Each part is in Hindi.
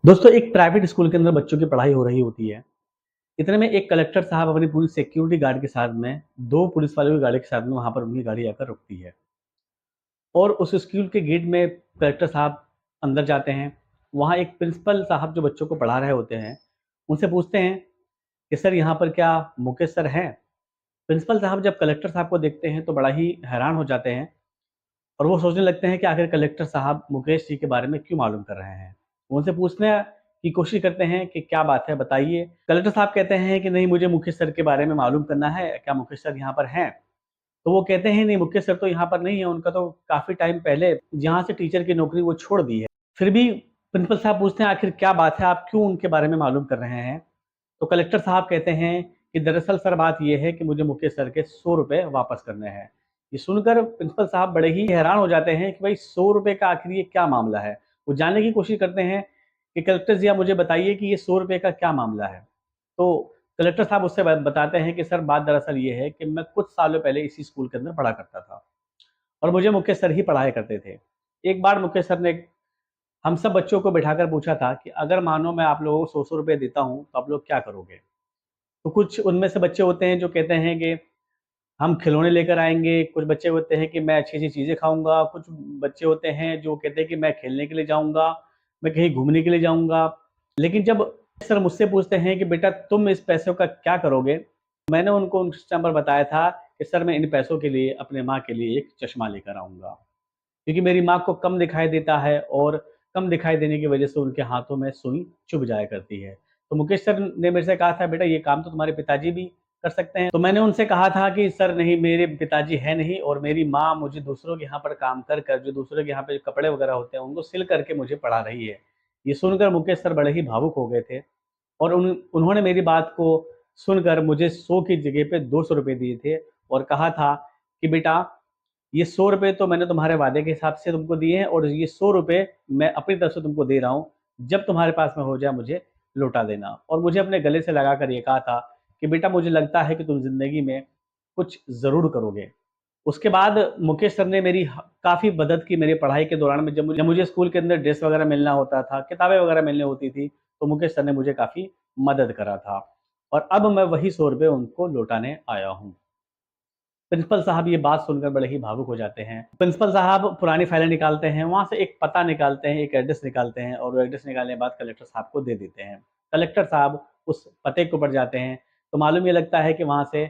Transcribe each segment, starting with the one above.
दोस्तों एक प्राइवेट स्कूल के अंदर बच्चों की पढ़ाई हो रही होती है। इतने में एक कलेक्टर साहब अपनी पूरी सिक्योरिटी गार्ड के साथ में 2 पुलिस वालों की गाड़ी के साथ में वहाँ पर उनकी गाड़ी आकर रुकती है। और उस स्कूल के गेट में कलेक्टर साहब अंदर जाते हैं। वहाँ एक प्रिंसिपल साहब जो बच्चों को पढ़ा रहे होते हैं, उनसे पूछते हैं कि सर यहाँ पर क्या मुकेश सर हैं? प्रिंसिपल साहब जब कलेक्टर साहब को देखते हैं तो बड़ा ही हैरान हो जाते हैं और वो सोचने लगते हैं कि आखिर कलेक्टर साहब मुकेश जी के बारे में क्यों मालूम कर रहे हैं। वो उनसे पूछने की कोशिश करते हैं कि क्या बात है बताइए। कलेक्टर साहब कहते हैं कि नहीं मुझे मुकेश सर के बारे में मालूम करना है, क्या मुकेश सर यहाँ पर हैं? तो वो कहते हैं नहीं मुकेश सर तो यहाँ पर नहीं है, उनका तो काफ़ी टाइम पहले यहाँ से टीचर की नौकरी वो छोड़ दी है। फिर भी प्रिंसिपल साहब पूछते हैं आखिर क्या बात है, आप क्यों उनके बारे में मालूम कर रहे हैं? तो कलेक्टर साहब कहते हैं कि दरअसल सर बात ये है कि मुझे मुकेश सर के 100 रुपए वापस करने हैं। ये सुनकर प्रिंसिपल साहब बड़े ही हैरान हो जाते हैं कि भाई 100 रुपए का आखिर ये क्या मामला है? वो जानने की कोशिश करते हैं कि कलेक्टर जी आप मुझे बताइए कि ये 100 रुपए का क्या मामला है? तो कलेक्टर साहब उससे बताते हैं कि सर बात दरअसल ये है कि मैं कुछ सालों पहले इसी स्कूल के अंदर पढ़ा करता था और मुझे मुकेश सर ही पढ़ाया करते थे। एक बार मुकेश सर ने हम सब बच्चों को बिठाकर पूछा था कि अगर मानो मैं आप लोगों को 100-100 रुपए देता हूँ, तो आप लोग क्या करोगे? तो कुछ उनमें से बच्चे होते हैं जो कहते हैं कि हम खिलौने लेकर आएँगे, कुछ बच्चे होते हैं कि मैं अच्छी-अच्छी चीज़ें खाऊँगा, कुछ बच्चे होते हैं जो कहते हैं कि मैं खेलने के लिए जाऊँगा, मैं कहीं घूमने के लिए जाऊँगा। लेकिन जब सर मुझसे पूछते हैं कि बेटा तुम इस पैसों का क्या करोगे? मैंने उनको उस टाइम पर बताया था कि सर मैं इन पैसों के लिए अपने माँ के लिए एक चश्मा लेकर आऊँगा। क्योंकि मेरी माँ को कम दिखाई देता है और कम दिखाई देने की वजह से उनके हाथों में सुई चुभ जाया करती है। तो मुकेश सर ने मेरे से कहा था बेटा ये काम तो तुम्हारे पिताजी भी कर सकते हैं। तो मैंने उनसे कहा था कि सर नहीं मेरे पिताजी हैं नहीं और मेरी माँ मुझे दूसरों के यहाँ पर काम कर कर जो दूसरों के यहाँ पे कपड़े वगैरह होते हैं उनको सिल करके मुझे पढ़ा रही है। ये सुनकर मुकेश सर बड़े ही भावुक हो गए थे और उन्होंने मेरी बात को सुनकर मुझे 100 की जगह पे 200 रुपए दिए थे और कहा था कि बेटा ये 100 रुपए तो मैंने तुम्हारे वादे के हिसाब से तुमको दिए हैं और ये 100 रुपए मैं अपनी तरफ से तुमको दे रहा हूँ। जब तुम्हारे पास में हो जाए मुझे लौटा देना। और मुझे अपने गले से लगाकर ये कहा था कि बेटा मुझे लगता है कि तुम ज़िंदगी में कुछ ज़रूर करोगे। उसके बाद मुकेश सर ने मेरी काफ़ी मदद की मेरी पढ़ाई के दौरान में जब मुझे स्कूल के अंदर ड्रेस वगैरह मिलना होता था, किताबें वगैरह मिलनी होती थी, तो मुकेश सर ने मुझे काफ़ी मदद करा था। और अब मैं वही 100 रुपए उनको लौटाने आया हूँ। प्रिंसिपल साहब ये बात सुनकर बड़े ही भावुक हो जाते हैं। प्रिंसिपल साहब पुरानी फाइलें निकालते हैं, वहाँ से एक पता निकालते हैं, एक एड्रेस निकालते हैं और वो एड्रेस निकालने के बाद कलेक्टर साहब को दे देते हैं। कलेक्टर साहब उस पते के ऊपर जाते हैं, तो मालूम ये लगता है कि वहाँ से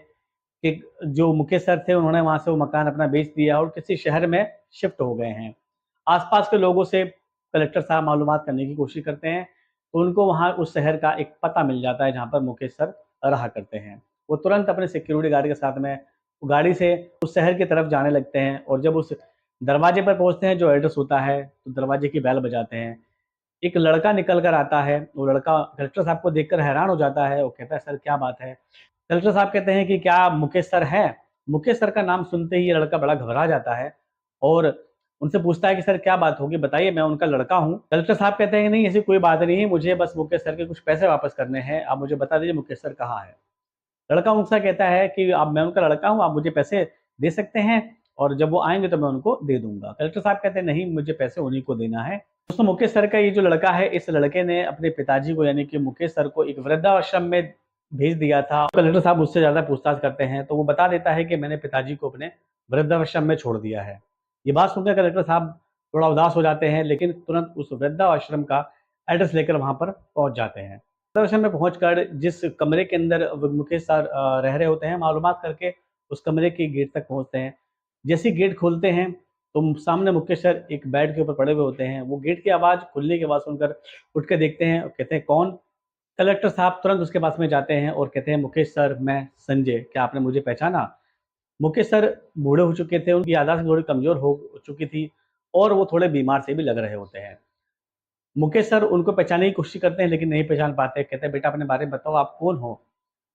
कि जो मुकेश सर थे उन्होंने वहाँ से वो मकान अपना बेच दिया और किसी शहर में शिफ्ट हो गए हैं। आस-पास के लोगों से कलेक्टर साहब मालूमात करने की कोशिश करते हैं, तो उनको वहाँ उस शहर का एक पता मिल जाता है जहाँ पर मुकेश सर रहा करते हैं। वो तुरंत अपने सिक्योरिटी गार्ड के साथ में गाड़ी से उस शहर की तरफ जाने लगते हैं और जब उस दरवाजे पर पहुँचते हैं जो एड्रेस होता है, तो दरवाजे की बेल बजाते हैं। एक लड़का निकल कर आता है, वो लड़का कलेक्टर साहब को देखकर हैरान हो जाता है, वो कहता है सर क्या बात है? कलेक्टर साहब कहते हैं कि क्या मुकेश सर हैं? मुकेश सर का नाम सुनते ही ये लड़का बड़ा घबरा जाता है और उनसे पूछता है कि सर क्या बात होगी बताइए मैं उनका लड़का हूँ। कलेक्टर साहब कहते हैं कि नहीं ऐसी कोई बात नहीं है, मुझे बस मुकेश सर के कुछ पैसे वापस करने हैं, आप मुझे बता दीजिए मुकेश सर कहाँ है? लड़का उनसे कहता है कि अब मैं उनका लड़का हूँ, आप मुझे पैसे दे सकते हैं और जब वो आएँगे तो मैं उनको दे दूँगा। कलेक्टर साहब कहते हैं नहीं मुझे पैसे उन्हीं को देना है। दोस्तों मुकेश सर का ये जो लड़का है, इस लड़के ने अपने पिताजी को यानी कि मुकेश सर को एक वृद्धाश्रम में भेज दिया था। कलेक्टर साहब मुझसे ज़्यादा पूछताछ करते हैं तो वो बता देता है कि मैंने पिताजी को अपने वृद्धाश्रम में छोड़ दिया है। ये बात सुनकर कलेक्टर साहब थोड़ा उदास हो जाते हैं लेकिन तुरंत उस वृद्धाश्रम का एड्रेस लेकर वहाँ पर पहुँच जाते हैं। दर्शन में पहुँचकर जिस कमरे के अंदर मुकेश सर रह रहे होते हैं, मालूमात करके उस कमरे के गेट तक पहुँचते हैं। जैसे ही गेट खोलते हैं, तो सामने मुकेश सर एक बेड के ऊपर पड़े हुए होते हैं। वो गेट की आवाज़ खुलने की आवाज़ सुनकर उठ के देखते हैं और कहते हैं, "कौन?" कलेक्टर साहब तुरंत उसके पास में जाते हैं और कहते हैं, "मुकेश सर, मैं संजय, क्या आपने मुझे पहचाना?" मुकेश सर बूढ़े हो चुके थे, उनकी याददाश्त थोड़ी कमज़ोर हो चुकी थी और वो थोड़े बीमार से भी लग रहे होते हैं। मुकेश सर उनको पहचानने की कोशिश करते हैं लेकिन नहीं पहचान पाते। कहते हैं, "बेटा अपने बारे में बताओ, आप कौन हो?"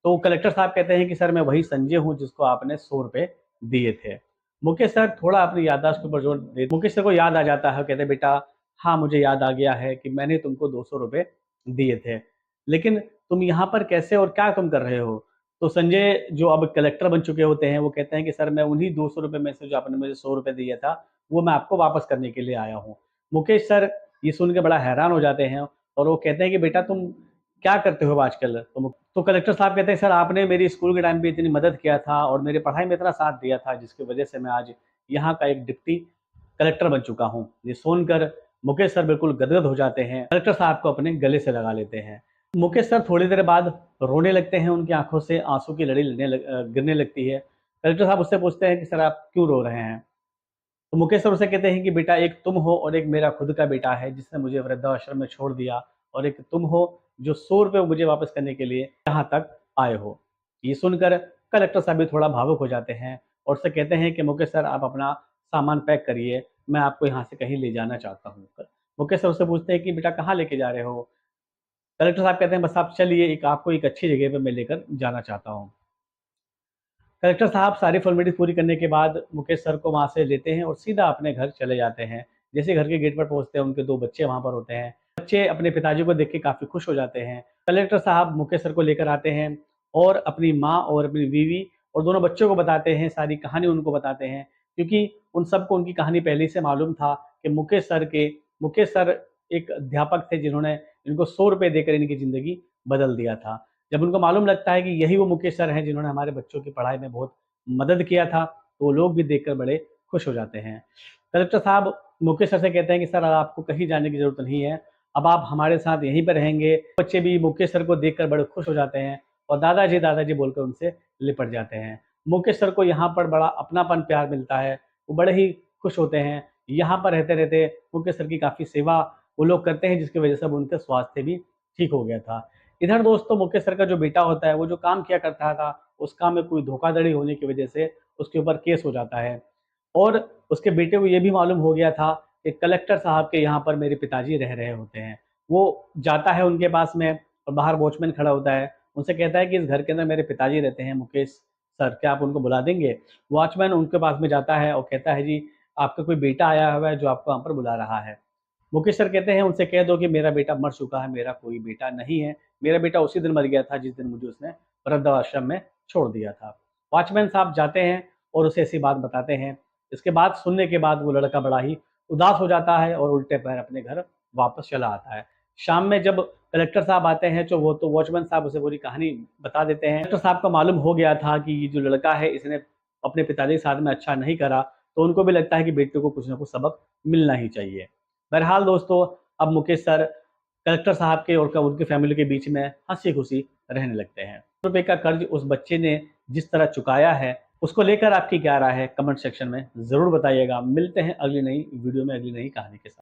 तो कलेक्टर साहब कहते हैं कि, "सर मैं वही संजय हूँ जिसको आपने 100 रुपए दिए थे।" मुकेश सर थोड़ा अपनी याददाश्त के ऊपर जोर दे मुकेश सर को याद आ जाता है, कहते हैं, "बेटा हाँ, मुझे याद आ गया है कि मैंने तुमको 200 रुपए दिए थे। लेकिन तुम यहाँ पर कैसे और क्या तुम कर रहे हो?" तो संजय जो अब कलेक्टर बन चुके होते हैं, वो कहते हैं कि, "सर मैं उन्हीं 200 रुपए में से जो आपने मुझे 100 रुपए दिया था, वो मैं आपको वापस करने के लिए आया हूँ।" मुकेश सर ये सुन के बड़ा हैरान हो जाते हैं और वो कहते हैं कि बेटा तुम क्या करते हो आजकल? तो कलेक्टर साहब कहते हैं सर आपने मेरी स्कूल के टाइम पे इतनी मदद किया था और मेरी पढ़ाई में इतना साथ दिया था जिसकी वजह से मैं आज यहाँ का एक डिप्टी कलेक्टर बन चुका हूँ। ये सुनकर मुकेश सर बिल्कुल गदगद हो जाते हैं, कलेक्टर साहब को अपने गले से लगा लेते हैं। मुकेश सर थोड़ी देर बाद रोने लगते हैं, उनकी आंखों से आंसू की लड़ी गिरने लगती है। कलेक्टर साहब उससे पूछते हैं कि सर आप क्यों रो रहे हैं? तो मुकेश सर उसे कहते हैं कि बेटा एक तुम हो और एक मेरा खुद का बेटा है जिसने मुझे वृद्धाश्रम में छोड़ दिया, और एक तुम हो जो 100 रुपये मुझे वापस करने के लिए यहाँ तक आए हो। ये सुनकर कलेक्टर साहब भी थोड़ा भावुक हो जाते हैं और उससे कहते हैं कि मुकेश सर आप अपना सामान पैक करिए, मैं आपको यहाँ से कहीं ले जाना चाहता हूँ। मुकेश सर उससे पूछते हैं कि बेटा कहाँ लेके जा रहे हो? कलेक्टर साहब कहते हैं बस आप चलिए, आपको एक अच्छी जगह पे मैं लेकर जाना चाहता हूँ। कलेक्टर साहब सारी फॉर्मेलिटीज़ पूरी करने के बाद मुकेश सर को वहाँ से लेते हैं और सीधा अपने घर चले जाते हैं। जैसे घर के गेट पर पहुँचते हैं, उनके 2 बच्चे वहाँ पर होते हैं। बच्चे अपने पिताजी को देख के काफ़ी खुश हो जाते हैं। कलेक्टर साहब मुकेश सर को लेकर आते हैं और अपनी माँ और अपनी बीवी और दोनों बच्चों को बताते हैं, सारी कहानी उनको बताते हैं, क्योंकि उन सबको उनकी कहानी पहले ही से मालूम था कि मुकेश सर एक अध्यापक थे जिन्होंने इनको 100 रुपए देकर इनकी ज़िंदगी बदल दिया था। जब उनको मालूम लगता है कि यही वो मुकेश सर हैं जिन्होंने हमारे बच्चों की पढ़ाई में बहुत मदद किया था, तो वो लोग भी देखकर बड़े खुश हो जाते हैं। कलेक्टर साहब मुकेश सर से कहते हैं कि सर आपको कहीं जाने की ज़रूरत नहीं है, अब आप हमारे साथ यहीं पे रहेंगे। बच्चे भी मुकेश सर को देखकर बड़े खुश हो जाते हैं और दादाजी, दादाजी बोलकर उनसे लिपट जाते हैं। मुकेश सर को यहाँ पर बड़ा अपनापन, प्यार मिलता है, वो बड़े ही खुश होते हैं। यहाँ पर रहते-रहते मुकेश सर की काफ़ी सेवा वो लोग करते हैं जिसकी वजह से अब उनका स्वास्थ्य भी ठीक हो गया था। इधर दोस्तों मुकेश सर का जो बेटा होता है, वो जो काम किया करता था, उस काम में कोई धोखाधड़ी होने की वजह से उसके ऊपर केस हो जाता है और उसके बेटे को ये भी मालूम हो गया था कि कलेक्टर साहब के यहाँ पर मेरे पिताजी रह रहे होते हैं। वो जाता है उनके पास में और बाहर वॉचमैन खड़ा होता है, उनसे कहता है कि इस घर के अंदर मेरे पिताजी रहते हैं मुकेश सर, क्या आप उनको बुला देंगे? वॉचमैन उनके पास में जाता है और कहता है जी, आपका कोई बेटा आया हुआ है जो आपको वहाँ पर बुला रहा है। मुकेश सर कहते हैं उनसे कह दो कि मेरा बेटा मर चुका है, मेरा कोई बेटा नहीं है। मेरा बेटा उसी दिन मर गया था जिस दिन मुझे उसने वृद्धाश्रम में छोड़ दिया था। वॉचमैन साहब जाते हैं और उसे ऐसी बात बताते हैं। इसके बाद सुनने के बाद वो लड़का बड़ा ही उदास हो जाता है और उल्टे पैर अपने घर वापस चला आता है। शाम में जब कलेक्टर साहब आते हैं तो वॉचमैन साहब उसे पूरी कहानी बता देते हैं। कलेक्टर साहब को मालूम हो गया था कि ये जो लड़का है इसने अपने पिताजी के साथ में अच्छा नहीं करा, तो उनको भी लगता है कि बेटे को कुछ ना कुछ सबक मिलना ही चाहिए। बहरहाल दोस्तों, अब मुकेश सर कलेक्टर साहब के और उनकी फैमिली के बीच में हँसी-खुशी रहने लगते हैं। ₹100 का कर्ज उस बच्चे ने जिस तरह चुकाया है, उसको लेकर आपकी क्या राय है? कमेंट सेक्शन में ज़रूर बताइएगा। मिलते हैं अगली नई वीडियो में, अगली नई कहानी के साथ।